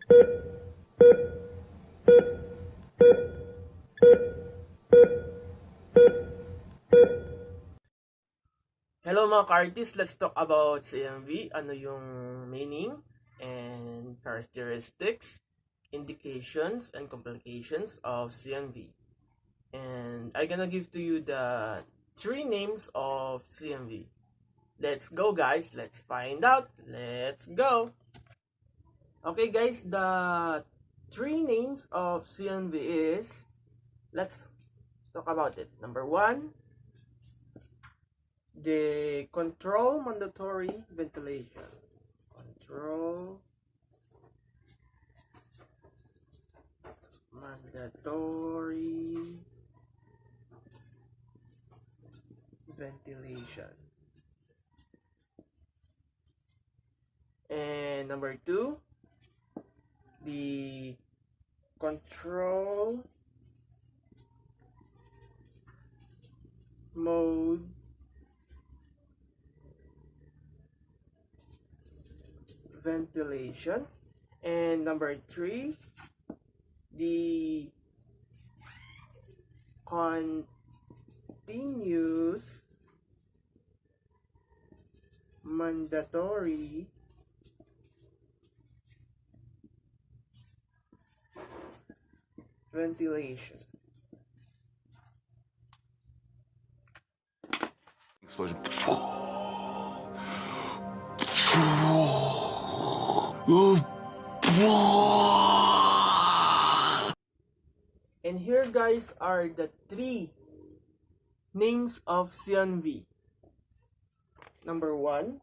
Hello mga ka-artists, let's talk about CMV. Ano yung meaning and characteristics, indications, and complications of CMV. And I'm gonna give to you the 3 names of CMV. Let's go guys, let's find out. Let's go! Okay guys, the 3 names of CMV is, let's talk about it. Number 1, the control mandatory ventilation. Control mandatory ventilation. And number 2, the control mode ventilation. And number 3, the continuous mandatory ventilation. Explosion. And here guys are the 3 names of CMV. Number 1,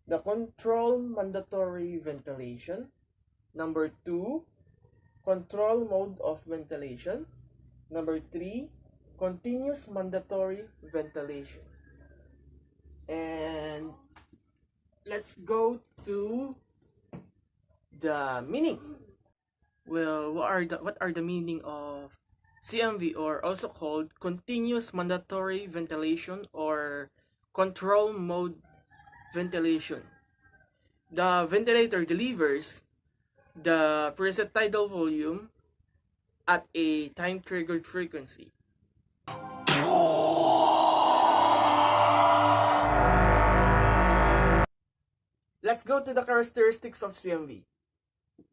the control mandatory ventilation. Number 2, control mode of ventilation. Number 3, continuous mandatory ventilation. And let's go to the meaning. Well, what are the meaning of CMV, or also called continuous mandatory ventilation or control mode ventilation? The ventilator delivers the preset tidal volume at a time-triggered frequency. Let's go to the characteristics of CMV.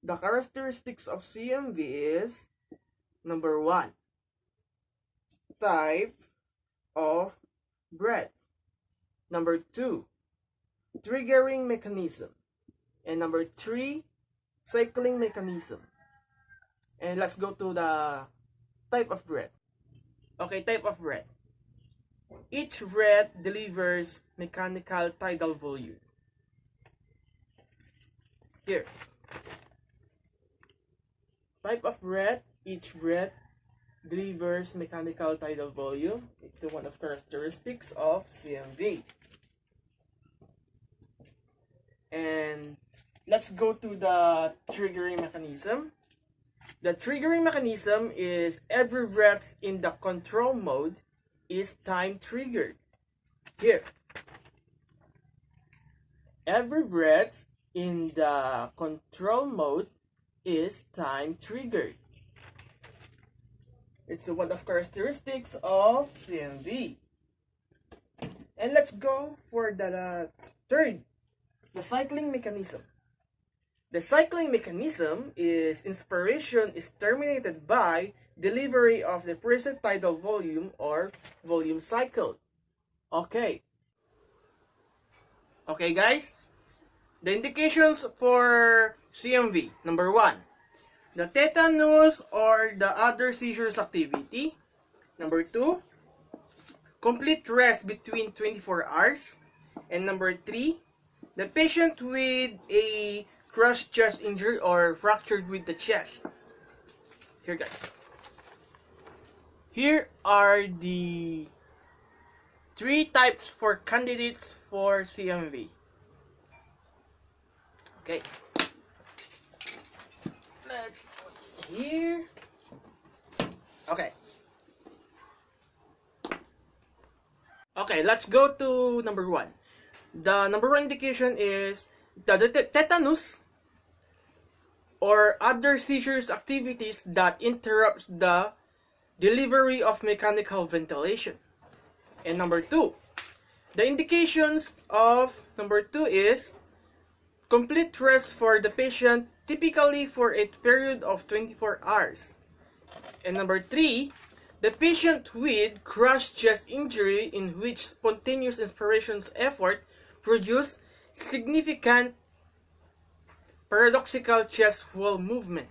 The characteristics of CMV is, number 1, type of breath. Number 2, triggering mechanism. And number 3, cycling mechanism. And let's go to the type of breath. Okay, type of breath. Each breath delivers mechanical tidal volume. Here. Type of breath, each breath delivers mechanical tidal volume. It's the one of characteristics of CMV. And let's go to the triggering mechanism. The triggering mechanism is every breath in the control mode is time triggered. Here. Every breath in the control mode is time triggered. It's the one of characteristics of CMV. And let's go for the third, the cycling mechanism. The cycling mechanism is inspiration is terminated by delivery of the preset tidal volume or volume cycle. Okay. Okay guys, the indications for CMV. Number 1, the tetanus or the other seizures activity. Number 2, complete rest between 24 hours. And number 3, the patient with a crushed chest injury or fractured with the chest. Here guys. Here are the 3 types for candidates for CMV. Okay. Let's put it here. Okay. Okay, let's go to number 1. The number 1 indication is the tetanus or other seizures activities that interrupts the delivery of mechanical ventilation. And number 2, the indications of number 2 is complete rest for the patient, typically for a period of 24 hours. And number 3, the patient with crush chest injury in which spontaneous inspiration's effort produce significant paradoxical chest wall movement.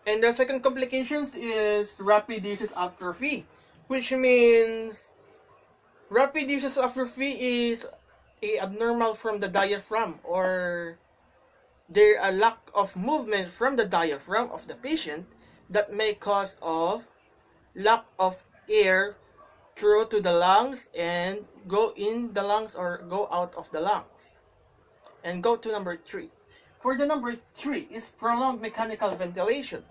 And the second complications is rapid disease atrophy, which means rapid disease atrophy is a abnormal from the diaphragm, or there a lack of movement from the diaphragm of the patient that may cause of lack of air through to the lungs and go in the lungs or go out of the lungs. And go to number 3. For the number 3 is prolonged mechanical ventilation.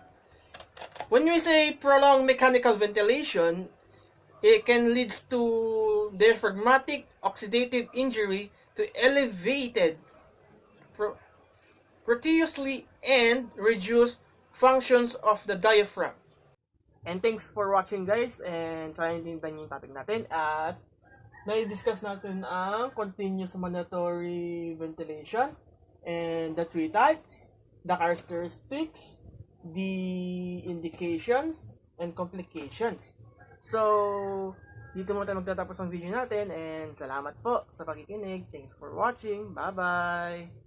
When we say prolonged mechanical ventilation, it can lead to diaphragmatic oxidative injury to elevated profusely and reduce functions of the diaphragm. And thanks for watching guys, and sana naintindihan yung topic natin at na-discuss natin ang continuous mandatory ventilation and the 3 types, the characteristics, the indications, and complications. So, dito muna tayo magtatapos ang video natin, and salamat po sa pakikinig. Thanks for watching. Bye-bye!